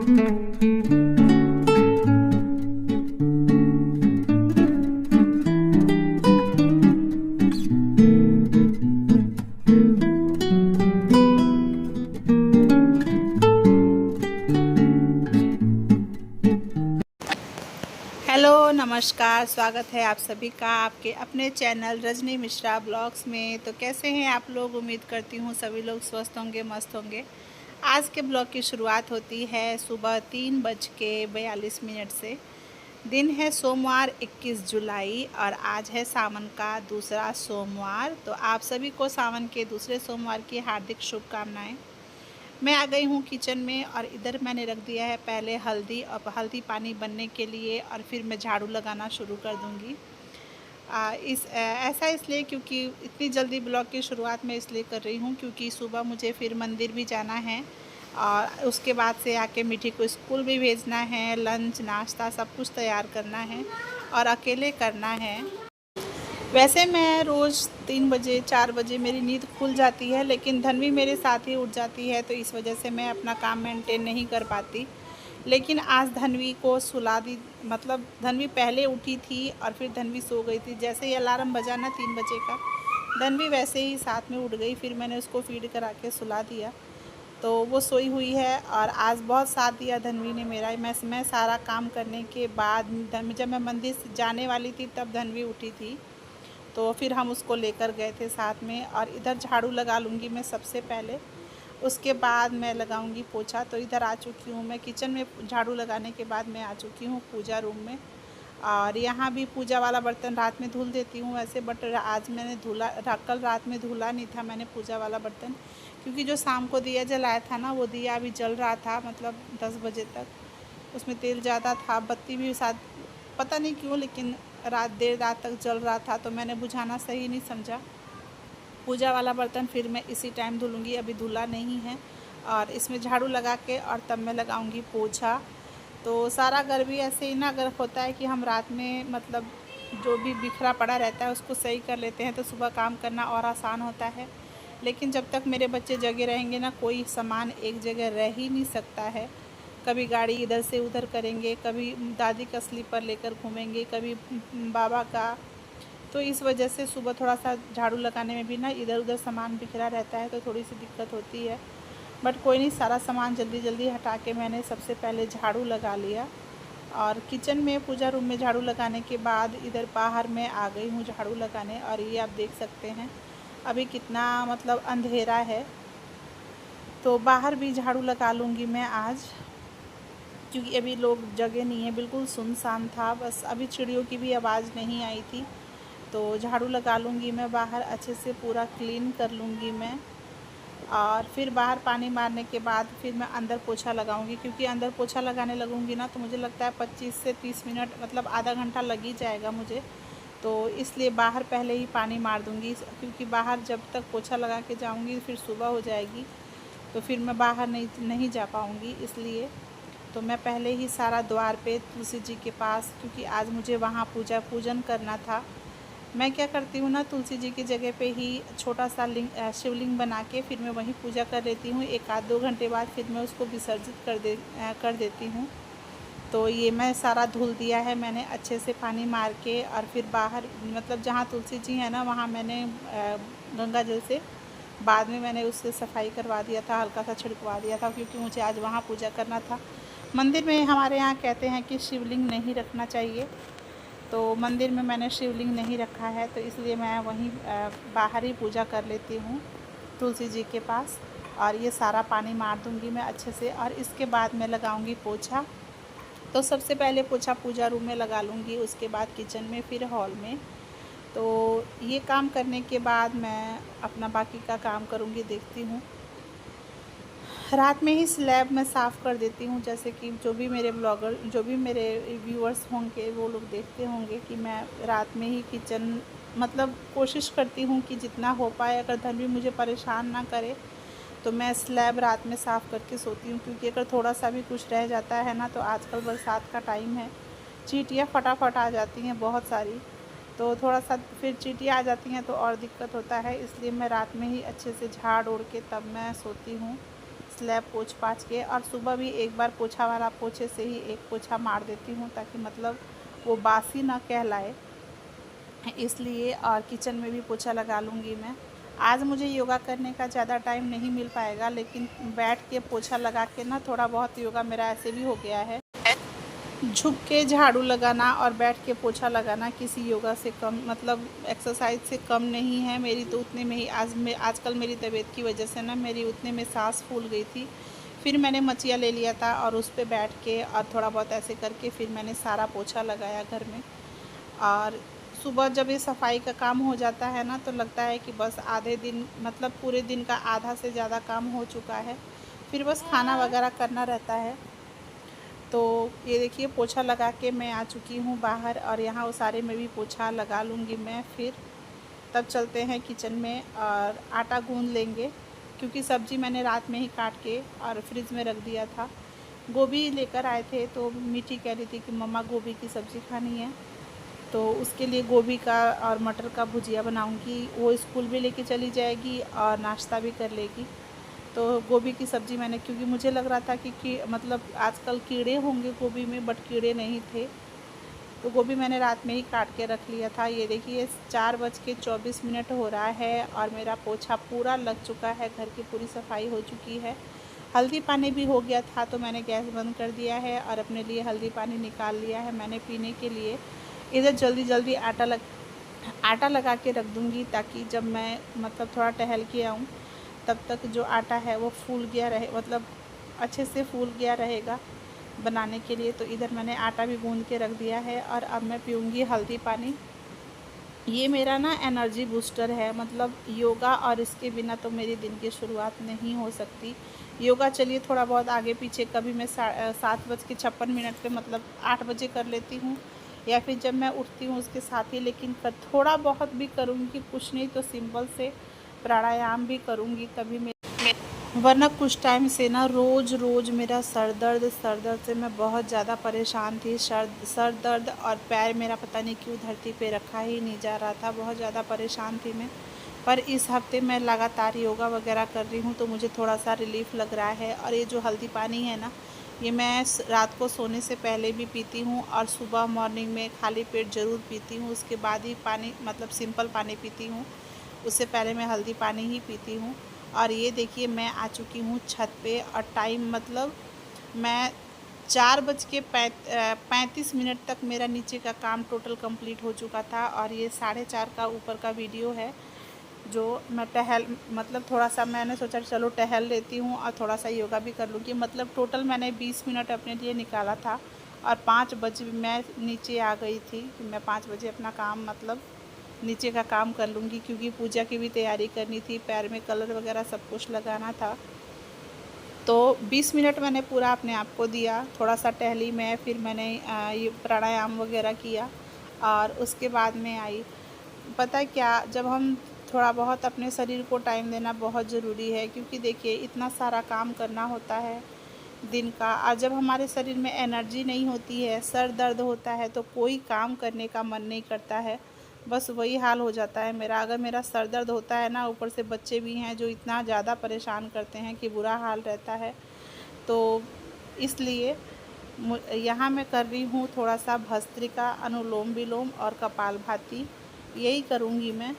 Hello नमस्कार, स्वागत है आप सभी का आपके अपने चैनल रजनी मिश्रा ब्लॉग्स में। तो कैसे हैं आप लोग? उम्मीद करती हूँ सभी लोग स्वस्थ होंगे, मस्त होंगे। आज के ब्लॉग की शुरुआत होती है सुबह 3:42 से। दिन है सोमवार 21 जुलाई और आज है सावन का दूसरा सोमवार। तो आप सभी को सावन के दूसरे सोमवार की हार्दिक शुभकामनाएँ। मैं आ गई हूँ किचन में और इधर मैंने रख दिया है पहले हल्दी, अब हल्दी पानी बनने के लिए, और फिर मैं झाड़ू लगाना शुरू कर दूँगी। ऐसा इसलिए क्योंकि इतनी जल्दी ब्लॉग की शुरुआत मैं इसलिए कर रही हूँ क्योंकि सुबह मुझे फिर मंदिर भी जाना है और उसके बाद से आके मीठी को स्कूल भी भेजना है, लंच नाश्ता सब कुछ तैयार करना है और अकेले करना है। वैसे मैं रोज़ 3 बजे 4 बजे मेरी नींद खुल जाती है, लेकिन धन्वी मेरे साथ ही उठ जाती है, तो इस वजह से मैं अपना काम मेंटेन नहीं कर पाती। लेकिन आज धन्वी को सुला दी, मतलब धन्वी पहले उठी थी और फिर धन्वी सो गई थी। जैसे ही अलार्म बजा ना 3 बजे का, धन्वी वैसे ही साथ में उठ गई। फिर मैंने उसको फीड करा के सुला दिया, तो वो सोई हुई है। और आज बहुत साथ दिया धन्वी ने मेरा। मैं सारा काम करने के बाद जब मैं मंदिर से जाने वाली थी तब धन्वी उठी थी, तो फिर हम उसको लेकर गए थे साथ में। और इधर झाड़ू लगा लूँगी मैं सबसे पहले, उसके बाद मैं लगाऊंगी पोछा। तो इधर आ चुकी हूँ मैं किचन में, झाड़ू लगाने के बाद मैं आ चुकी हूँ पूजा रूम में। और यहाँ भी पूजा वाला बर्तन रात में धुल देती हूँ वैसे, बट आज मैंने धुला, कल रात में धुला नहीं था मैंने पूजा वाला बर्तन, क्योंकि जो शाम को दिया जलाया था ना, वो दिया अभी जल रहा था, मतलब 10 बजे तक। उसमें तेल ज़्यादा था, बत्ती भी साथ, पता नहीं क्यों, लेकिन देर रात तक जल रहा था, तो मैंने बुझाना सही नहीं समझा। पूजा वाला बर्तन फिर मैं इसी टाइम धुलूँगी, अभी धुला नहीं है। और इसमें झाड़ू लगा के और तब मैं लगाऊंगी पोछा। तो सारा घर भी ऐसे ही ना, अगर होता है कि हम रात में मतलब जो भी बिखरा पड़ा रहता है उसको सही कर लेते हैं तो सुबह काम करना और आसान होता है। लेकिन जब तक मेरे बच्चे जगे रहेंगे ना, कोई सामान एक जगह रह ही नहीं सकता है। कभी गाड़ी इधर से उधर करेंगे, कभी दादी का स्लीपर लेकर घूमेंगे, कभी बाबा का। तो इस वजह से सुबह थोड़ा सा झाड़ू लगाने में भी ना इधर उधर सामान बिखरा रहता है, तो थोड़ी सी दिक्कत होती है। बट कोई नहीं, सारा सामान जल्दी जल्दी हटा के मैंने सबसे पहले झाड़ू लगा लिया। और किचन में पूजा रूम में झाड़ू लगाने के बाद इधर बाहर में आ गई हूँ झाड़ू लगाने। और ये आप देख सकते हैं अभी कितना मतलब अंधेरा है, तो बाहर भी झाड़ू लगा लूँगी मैं आज, क्योंकि अभी लोग जगह नहीं है, बिल्कुल सुनसान था। बस अभी चिड़ियों की भी आवाज़ नहीं आई थी। तो झाड़ू लगा लूँगी मैं बाहर, अच्छे से पूरा क्लीन कर लूँगी मैं। और फिर बाहर पानी मारने के बाद फिर मैं अंदर पोछा लगाऊंगी, क्योंकि अंदर पोछा लगाने लगूंगी ना तो मुझे लगता है 25 से 30 मिनट, मतलब आधा घंटा लग ही जाएगा मुझे। तो इसलिए बाहर पहले ही पानी मार दूंगी, क्योंकि बाहर जब तक पोछा लगा के जाऊंगी फिर सुबह हो जाएगी, तो फिर मैं बाहर नहीं जा पाऊँगी। इसलिए तो मैं पहले ही सारा द्वार पे तुलसी जी के पास, क्योंकि आज मुझे वहाँ पूजन करना था। मैं क्या करती हूँ ना, तुलसी जी की जगह पे ही छोटा सा शिवलिंग बना के फिर मैं वहीं पूजा कर लेती हूँ। 1-2 घंटे बाद फिर मैं उसको विसर्जित कर देती हूँ। तो ये मैं सारा धुल दिया है मैंने अच्छे से पानी मार के। और फिर बाहर, मतलब जहाँ तुलसी जी है ना, वहाँ मैंने गंगा जल से बाद में मैंने उससे सफाई करवा दिया था, हल्का सा छिड़कवा दिया था, क्योंकि मुझे आज वहाँ पूजा करना था। मंदिर में हमारे यहाँ कहते हैं कि शिवलिंग नहीं रखना चाहिए, तो मंदिर में मैंने शिवलिंग नहीं रखा है, तो इसलिए मैं वहीं बाहर ही पूजा कर लेती हूँ तुलसी जी के पास। और ये सारा पानी मार दूँगी मैं अच्छे से, और इसके बाद मैं लगाऊँगी पोछा। तो सबसे पहले पोछा पूजा रूम में लगा लूँगी, उसके बाद किचन में, फिर हॉल में। तो ये काम करने के बाद मैं अपना बाकी का काम करूँगी, देखती हूँ। रात में ही स्लैब में साफ़ कर देती हूँ, जैसे कि जो भी मेरे व्यूअर्स होंगे वो लोग देखते होंगे कि मैं रात में ही किचन, मतलब कोशिश करती हूँ कि जितना हो पाए, अगर धन्वी मुझे परेशान ना करे तो मैं स्लैब रात में साफ़ करके सोती हूँ। क्योंकि अगर थोड़ा सा भी कुछ रह जाता है ना, तो आजकल बरसात का टाइम है, चींटियाँ फटाफट आ जाती हैं बहुत सारी, तो थोड़ा सा फिर चींटियाँ आ जाती हैं तो और दिक्कत होता है। इसलिए मैं रात में ही अच्छे से झाड़ ओढ़ के तब मैं सोती हूँ। स्लैब पोंछ पाछ के, और सुबह भी एक बार पोछा वाला पोछे से ही एक पोछा मार देती हूँ, ताकि मतलब वो बासी ना कहलाए इसलिए। और किचन में भी पोछा लगा लूँगी मैं। आज मुझे योगा करने का ज़्यादा टाइम नहीं मिल पाएगा, लेकिन बैठ के पोछा लगा के ना थोड़ा बहुत योगा मेरा ऐसे भी हो गया है। झुक के झाड़ू लगाना और बैठ के पोछा लगाना किसी योगा से कम, मतलब एक्सरसाइज से कम नहीं है। मेरी तो उतने में ही आजकल मेरी तबीयत की वजह से ना मेरी उतने में सांस फूल गई थी। फिर मैंने मचिया ले लिया था और उस पर बैठ के और थोड़ा बहुत ऐसे करके फिर मैंने सारा पोछा लगाया घर में। और सुबह जब ये सफाई का काम हो जाता है ना, तो लगता है कि बस आधे दिन, मतलब पूरे दिन का आधा से ज़्यादा काम हो चुका है। फिर बस खाना वगैरह करना रहता है। तो ये देखिए पोछा लगा के मैं आ चुकी हूँ बाहर, और यहाँ उसारे में भी पोछा लगा लूँगी मैं। फिर तब चलते हैं किचन में और आटा गूँध लेंगे, क्योंकि सब्ज़ी मैंने रात में ही काट के और फ्रिज में रख दिया था। गोभी लेकर आए थे, तो मीठी कह रही थी कि मम्मा गोभी की सब्ज़ी खानी है, तो उसके लिए गोभी का और मटर का भुजिया बनाऊंगी। वो स्कूल भी लेके चली जाएगी और नाश्ता भी कर लेगी। तो गोभी की सब्ज़ी मैंने, क्योंकि मुझे लग रहा था कि मतलब आजकल कीड़े होंगे गोभी में, बट कीड़े नहीं थे। तो गोभी मैंने रात में ही काट के रख लिया था। ये देखिए 4:24 हो रहा है और मेरा पोछा पूरा लग चुका है, घर की पूरी सफाई हो चुकी है। हल्दी पानी भी हो गया था, तो मैंने गैस बंद कर दिया है और अपने लिए हल्दी पानी निकाल लिया है मैंने पीने के लिए। इधर जल्दी जल्दी आटा लगा के रख दूँगी, ताकि जब मैं मतलब थोड़ा टहल के आऊँ तब तक जो आटा है वो फूल गया रहे, मतलब अच्छे से फूल गया रहेगा बनाने के लिए। तो इधर मैंने आटा भी गूँध के रख दिया है और अब मैं पीऊँगी हल्दी पानी। ये मेरा ना एनर्जी बूस्टर है, मतलब योगा, और इसके बिना तो मेरे दिन की शुरुआत नहीं हो सकती। योगा चलिए थोड़ा बहुत आगे पीछे, कभी मैं 7:56 पे मतलब 8 बजे कर लेती हूँ, या फिर जब मैं उठती हूँ उसके साथ ही। लेकिन थोड़ा बहुत भी करूँगी, कुछ नहीं तो सिंपल से प्राणायाम भी करूँगी कभी मैं, वरना कुछ टाइम से ना रोज़ मेरा सर दर्द से मैं बहुत ज़्यादा परेशान थी। सर दर्द और पैर मेरा पता नहीं क्यों धरती पे रखा ही नहीं जा रहा था, बहुत ज़्यादा परेशान थी मैं। पर इस हफ्ते मैं लगातार योगा वगैरह कर रही हूँ, तो मुझे थोड़ा सा रिलीफ लग रहा है। और ये जो हल्दी पानी है ना, ये मैं रात को सोने से पहले भी पीती हूँ और सुबह मॉर्निंग में खाली पेट ज़रूर पीती हूँ। उसके बाद ही पानी, मतलब सिंपल पानी पीती हूँ, उससे पहले मैं हल्दी पानी ही पीती हूँ। और ये देखिए मैं आ चुकी हूँ छत पे, और टाइम मतलब मैं 4:35 तक मेरा नीचे का काम टोटल कंप्लीट हो चुका था। और ये 4:30 का ऊपर का वीडियो है, जो मैं मतलब थोड़ा सा मैंने सोचा चलो टहल लेती हूँ और थोड़ा सा योगा भी कर लूँगी। मतलब टोटल मैंने 20 मिनट अपने लिए निकाला था, और 5 बजे मैं नीचे आ गई थी कि मैं 5 बजे अपना काम, मतलब नीचे का काम कर लूँगी, क्योंकि पूजा की भी तैयारी करनी थी, पैर में कलर वगैरह सब कुछ लगाना था। तो 20 मिनट मैंने पूरा अपने आप को दिया, थोड़ा सा टहली मैं, फिर मैंने ये प्राणायाम वगैरह किया और उसके बाद में आई। पता है क्या, जब हम थोड़ा बहुत अपने शरीर को टाइम देना बहुत ज़रूरी है, क्योंकि देखिए इतना सारा काम करना होता है दिन का, और जब हमारे शरीर में एनर्जी नहीं होती है, सर दर्द होता है, तो कोई काम करने का मन नहीं करता है। बस वही हाल हो जाता है मेरा। अगर मेरा सर दर्द होता है ना, ऊपर से बच्चे भी हैं जो इतना ज़्यादा परेशान करते हैं कि बुरा हाल रहता है। तो इसलिए यहाँ मैं कर रही हूँ थोड़ा सा भस्त्रिका, अनुलोम विलोम और कपालभाति, यही करूँगी मैं,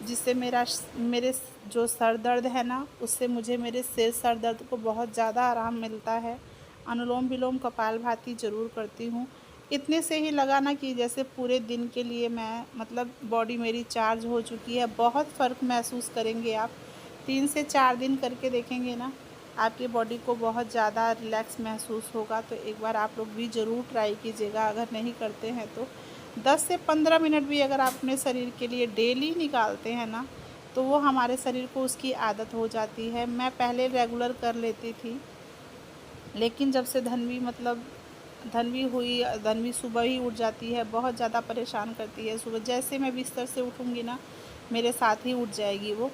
जिससे मेरे जो सर दर्द है ना, उससे मुझे मेरे सर दर्द को बहुत ज़्यादा आराम मिलता है। अनुलोम विलोम कपालभाति ज़रूर करती हूँ। इतने से ही लगाना कि जैसे पूरे दिन के लिए मैं, मतलब बॉडी मेरी चार्ज हो चुकी है। बहुत फ़र्क महसूस करेंगे आप, 3 से 4 दिन करके देखेंगे ना, आपकी बॉडी को बहुत ज़्यादा रिलैक्स महसूस होगा। तो एक बार आप लोग भी ज़रूर ट्राई कीजिएगा, अगर नहीं करते हैं तो। 10 से 15 मिनट भी अगर आप अपने शरीर के लिए डेली निकालते हैं ना, तो वो हमारे शरीर को उसकी आदत हो जाती है। मैं पहले रेगुलर कर लेती थी, लेकिन जब से धन्वी सुबह ही उठ जाती है, बहुत ज़्यादा परेशान करती है। सुबह जैसे मैं बिस्तर से उठूँगी ना, मेरे साथ ही उठ जाएगी वो।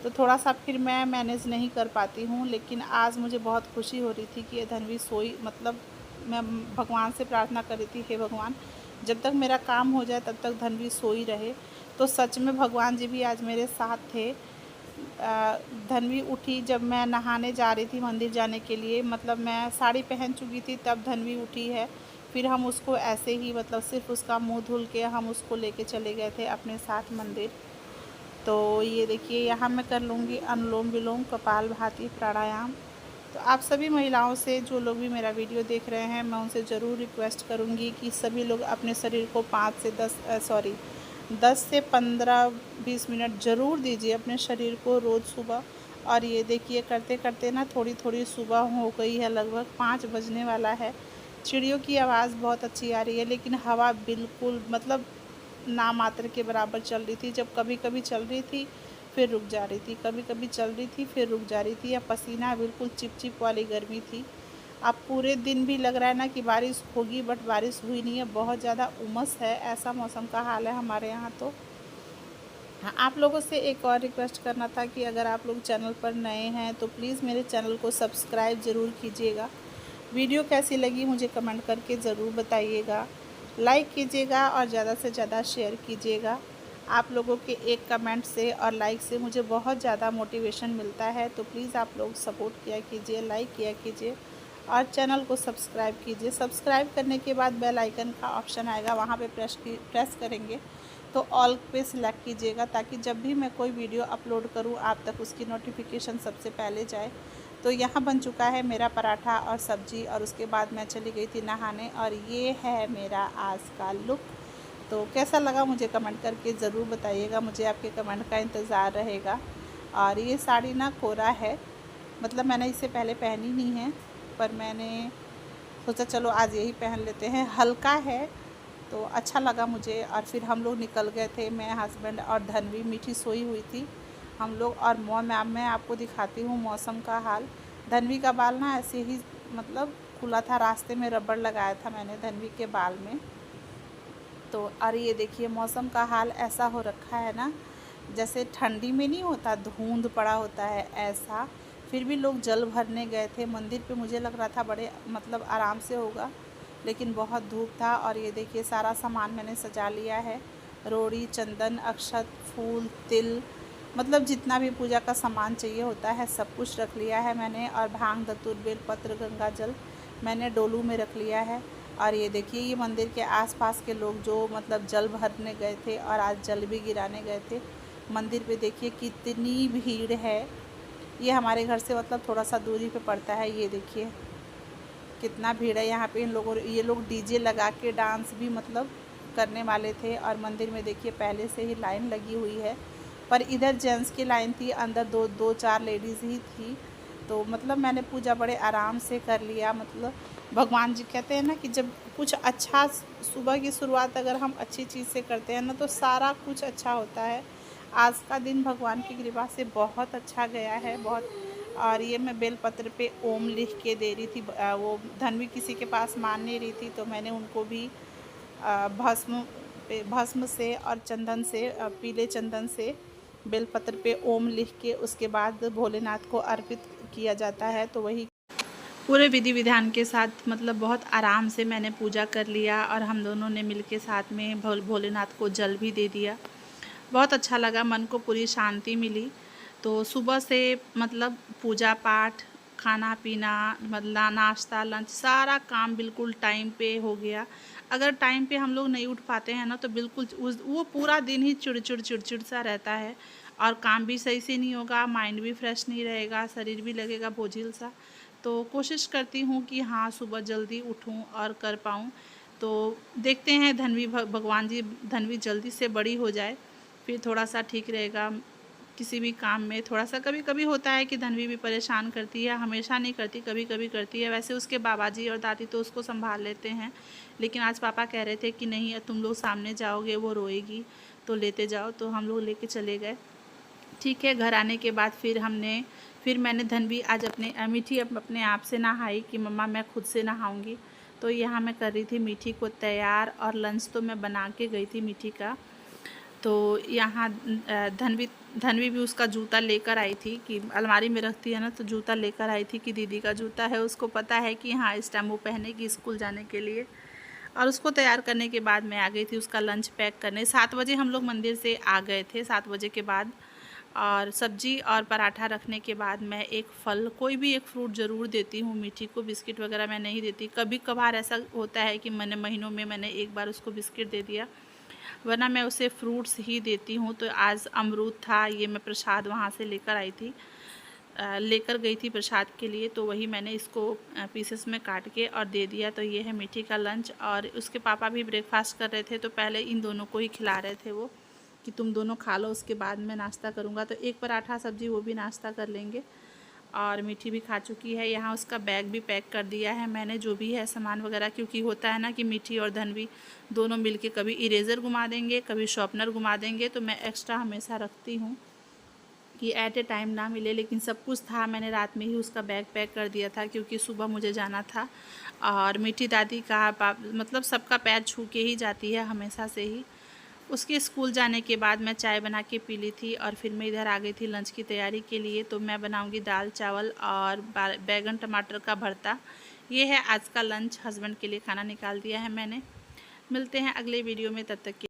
तो थोड़ा सा फिर मैं मैनेज नहीं कर पाती हूँ। लेकिन आज मुझे बहुत खुशी हो रही थी कि ये धन्वी सोई, मतलब मैं भगवान से प्रार्थना कर रही थी, हे भगवान जब तक मेरा काम हो जाए तब तक धन्वी सोई रहे। तो सच में भगवान जी भी आज मेरे साथ थे। धन्वी उठी जब मैं नहाने जा रही थी मंदिर जाने के लिए, मतलब मैं साड़ी पहन चुकी थी तब धन्वी उठी है। फिर हम उसको ऐसे ही मतलब सिर्फ उसका मुंह धुल के हम उसको लेके चले गए थे अपने साथ मंदिर। तो ये देखिए यहाँ मैं कर लूँगी अनुलोम विलोम कपालभाति प्राणायाम। तो आप सभी महिलाओं से, जो लोग भी मेरा वीडियो देख रहे हैं, मैं उनसे ज़रूर रिक्वेस्ट करूँगी कि सभी लोग अपने शरीर को 10 से 15-20 मिनट ज़रूर दीजिए अपने शरीर को रोज़ सुबह। और ये देखिए करते करते ना थोड़ी थोड़ी सुबह हो गई है, लगभग 5 बजने वाला है। चिड़ियों की आवाज़ बहुत अच्छी आ रही है, लेकिन हवा बिल्कुल मतलब ना मात्र के बराबर चल रही थी। जब कभी कभी चल रही थी फिर रुक जा रही थी, कभी कभी चल रही थी फिर रुक जा रही थी। या पसीना बिल्कुल चिपचिप वाली गर्मी थी। अब पूरे दिन भी लग रहा है ना कि बारिश होगी, बट बारिश हुई नहीं है। बहुत ज़्यादा उमस है, ऐसा मौसम का हाल है हमारे यहाँ। तो हाँ, आप लोगों से एक और रिक्वेस्ट करना था कि अगर आप लोग चैनल पर नए हैं तो प्लीज़ मेरे चैनल को सब्सक्राइब ज़रूर कीजिएगा। वीडियो कैसी लगी मुझे कमेंट करके ज़रूर बताइएगा। लाइक कीजिएगा और ज़्यादा से ज़्यादा शेयर कीजिएगा। आप लोगों के एक कमेंट से और लाइक से मुझे बहुत ज़्यादा मोटिवेशन मिलता है। तो प्लीज़ आप लोग सपोर्ट किया कीजिए, लाइक किया कीजिए और चैनल को सब्सक्राइब कीजिए। सब्सक्राइब करने के बाद बेल आइकन का ऑप्शन आएगा, वहाँ पे प्रेस करेंगे तो ऑल पे सिलेक्ट कीजिएगा, ताकि जब भी मैं कोई वीडियो अपलोड करूँ आप तक उसकी नोटिफिकेशन सबसे पहले जाए। तो यहाँ बन चुका है मेरा पराठा और सब्ज़ी, और उसके बाद मैं चली गई थी नहाने। और ये है मेरा आज का लुक। तो कैसा लगा मुझे कमेंट करके ज़रूर बताइएगा, मुझे आपके कमेंट का इंतज़ार रहेगा। और ये साड़ी ना कोरा है, मतलब मैंने इससे पहले पहनी नहीं है, पर मैंने सोचा चलो आज यही पहन लेते हैं। हल्का है तो अच्छा लगा मुझे। और फिर हम लोग निकल गए थे, मैं, हस्बैंड और धन्वी। मीठी सोई हुई थी हम लोग। और मैं आपको दिखाती हूँ मौसम का हाल। धन्वी का बाल ना ऐसे ही मतलब खुला था, रास्ते में रबड़ लगाया था मैंने धन्वी के बाल में। तो और ये देखिए मौसम का हाल ऐसा हो रखा है ना, जैसे ठंडी में नहीं होता धुंध पड़ा होता है, ऐसा। फिर भी लोग जल भरने गए थे मंदिर पे। मुझे लग रहा था बड़े मतलब आराम से होगा, लेकिन बहुत धूप था। और ये देखिए सारा सामान मैंने सजा लिया है, रोड़ी, चंदन, अक्षत, फूल, तिल, मतलब जितना भी पूजा का सामान चाहिए होता है सब कुछ रख लिया है मैंने। और भांग, धतूर, बेलपत्र, गंगा जल मैंने डोलू में रख लिया है। और ये देखिए ये मंदिर के आसपास के लोग जो मतलब जल भरने गए थे और आज जल भी गिराने गए थे मंदिर पे। देखिए कितनी भीड़ है। ये हमारे घर से मतलब थोड़ा सा दूरी पे पड़ता है। ये देखिए कितना भीड़ है यहाँ पे। ये लोग डीजे लगा के डांस भी मतलब करने वाले थे। और मंदिर में देखिए पहले से ही लाइन लगी हुई है, पर इधर जेंट्स की लाइन थी, अंदर दो चार लेडीज़ ही थी। तो मतलब मैंने पूजा बड़े आराम से कर लिया। मतलब भगवान जी कहते हैं ना कि जब कुछ अच्छा, सुबह की शुरुआत अगर हम अच्छी चीज़ से करते हैं ना तो सारा कुछ अच्छा होता है। आज का दिन भगवान की कृपा से बहुत अच्छा गया है, बहुत। और ये मैं बेलपत्र पे ओम लिख के दे रही थी। वो धन्वी किसी के पास मान नहीं रही थी, तो मैंने उनको भी भस्म से और चंदन से, पीले चंदन से बेलपत्र पे ओम लिख के उसके बाद भोलेनाथ को अर्पित किया जाता है। तो वही पूरे विधि विधान के साथ मतलब बहुत आराम से मैंने पूजा कर लिया। और हम दोनों ने मिलके साथ में भोलेनाथ को जल भी दे दिया। बहुत अच्छा लगा, मन को पूरी शांति मिली। तो सुबह से मतलब पूजा पाठ, खाना पीना, मतलब नाश्ता, लंच, सारा काम बिल्कुल टाइम पे हो गया। अगर टाइम पे हम लोग नहीं उठ पाते हैं ना तो बिल्कुल वो पूरा दिन ही चिड़चिड़ सा रहता है। और काम भी सही से नहीं होगा, माइंड भी फ्रेश नहीं रहेगा, शरीर भी लगेगा बोझिल सा। तो कोशिश करती हूँ कि हाँ सुबह जल्दी उठूँ और कर पाऊँ। तो देखते हैं धन्वी, भगवान जी धन्वी जल्दी से बड़ी हो जाए, फिर थोड़ा सा ठीक रहेगा किसी भी काम में। थोड़ा सा कभी कभी होता है कि धन्वी भी परेशान करती है, हमेशा नहीं करती, कभी कभी करती है। वैसे उसके बाबा जी और दादी तो उसको संभाल लेते हैं, लेकिन आज पापा कह रहे थे कि नहीं तुम लोग सामने जाओगे वो रोएगी तो लेते जाओ। तो हम लोग लेके चले गए। ठीक है, घर आने के बाद फिर मैंने धन्वी आज मीठी अपने आप से नहाई कि मम्मा मैं खुद से नहाऊंगी। तो यहाँ मैं कर रही थी मीठी को तैयार, और लंच तो मैं बना के गई थी मीठी का। तो यहाँ धन्वी भी उसका जूता लेकर आई थी कि अलमारी में रखती है ना, तो जूता लेकर आई थी कि दीदी का जूता है, उसको पता है कि हाँ इस टाइम वो पहनेगी स्कूल जाने के लिए। और उसको तैयार करने के बाद मैं आ गई थी उसका लंच पैक करने। 7 बजे हम लोग मंदिर से आ गए थे, 7 बजे के बाद। और सब्जी और पराठा रखने के बाद मैं एक फल, कोई भी एक फ्रूट ज़रूर देती हूँ मीठी को। बिस्किट वगैरह मैं नहीं देती। कभी कभार ऐसा होता है कि मैंने महीनों में मैंने एक बार उसको बिस्किट दे दिया, वरना मैं उसे फ्रूट्स ही देती हूँ। तो आज अमरूद था, ये मैं प्रसाद वहाँ से लेकर गई थी प्रसाद के लिए, तो वही मैंने इसको पीसेस में काट के और दे दिया। तो ये है मीठी का लंच। और उसके पापा भी ब्रेकफास्ट कर रहे थे, तो पहले इन दोनों को ही खिला रहे थे वो, कि तुम दोनों खा लो, उसके बाद मैं नाश्ता करूँगा। तो एक पराठा सब्जी वो भी नाश्ता कर लेंगे। और मीठी भी खा चुकी है। यहाँ उसका बैग भी पैक कर दिया है मैंने, जो भी है सामान वगैरह, क्योंकि होता है ना कि मीठी और धनवी दोनों मिलके कभी इरेज़र घुमा देंगे, कभी शॉर्पनर घुमा देंगे। तो मैं एक्स्ट्रा हमेशा रखती हूँ कि एट ए टाइम ना मिले। लेकिन सब कुछ था, मैंने रात में ही उसका बैग पैक कर दिया था, क्योंकि सुबह मुझे जाना था। और मीठी दादी का मतलब सबका पैर छू के ही जाती है हमेशा से ही। उसके स्कूल जाने के बाद मैं चाय बना के पी ली थी, और फिर मैं इधर आ गई थी लंच की तैयारी के लिए। तो मैं बनाऊंगी दाल चावल और बैगन टमाटर का भरता। ये है आज का लंच, हस्बैंड के लिए खाना निकाल दिया है मैंने। मिलते हैं अगले वीडियो में, तब तक के